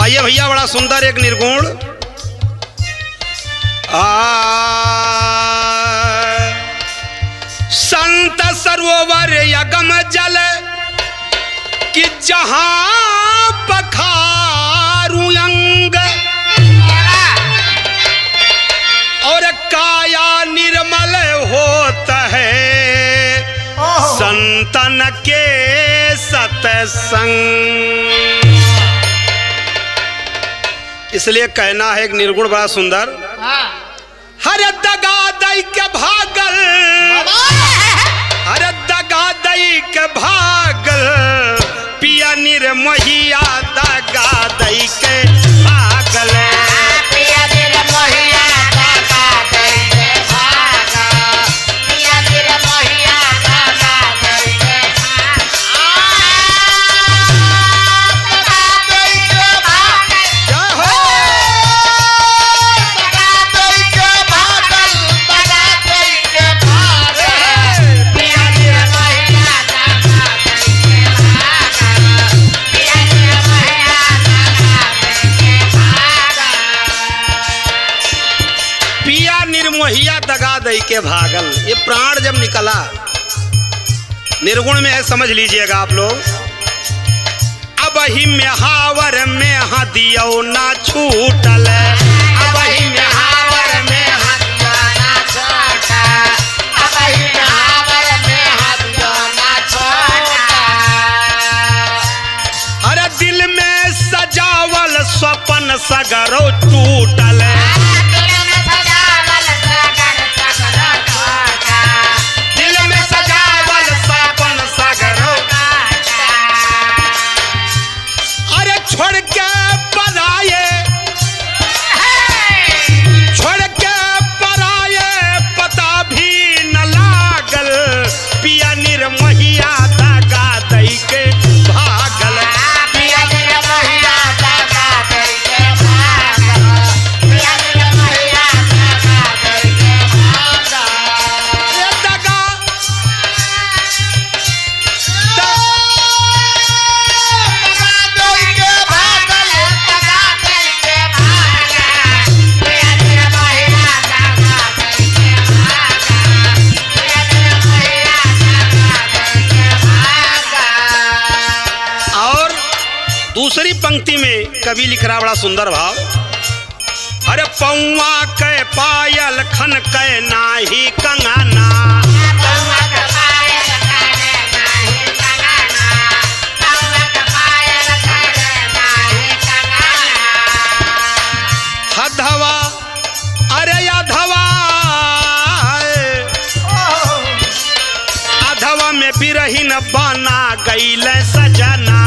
आइए भैया, बड़ा सुंदर एक निर्गुण संत सरोवर यगम जल कि जहां पखारू अंग और काया निर्मल होता है संतन के सत्संग। इसलिए कहना है एक निर्गुण बड़ा सुंदर। हर दगा दई के भागल, हर दगा दई के भागल, पिया निर्मोहिया दगा दई के भागल। पिया निर्मोहिया दगा दई के भागल, पिया निर्मोहिया दगा दई के दगा दई के भागल। ये प्राण जब निकला निर्गुण में है, समझ लीजिएगा आप लोग। अब ही में हावर में हदियो ना छूटल, अब ही में हावर में हदियो ना छूटा, अब ही में हावर में हदियो ना छूटा। अरे दिल में सजावल स्वप्न सगरो टूटल, दूसरी पंक्ति में कवि लिख रहा बड़ा सुंदर भाव। अरे पौवा के पायल खन के नाही कंगना, पौवा के पायल खन नाही कंगना, पौवा के पायल खन नाही कंगना। हधवा अरे अधवा, अधवा में बिरहीन बना गईल सजना,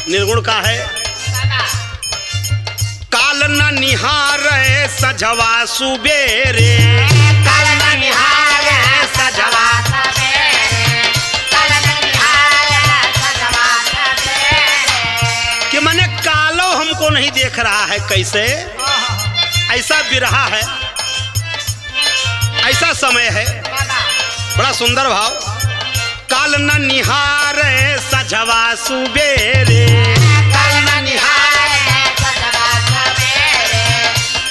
निर्गुण का है। काल न निहारे सजवा सुबेरे, काल न निहारे सजवा सुबेरे, काल न निहारे सजवा सुबेरे। कि मैंने कालो हमको नहीं देख रहा है, कैसे ऐसा बिरहा है, ऐसा समय है। बड़ा सुंदर भाव। काल न निहारे सजवा सुबेरे, काल न निहारे सजवा सुबेरे,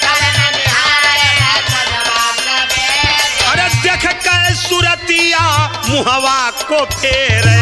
काल न निहारे सजवा सुबेरे। अरे देख के सुरतिया मुहवा को फेरे,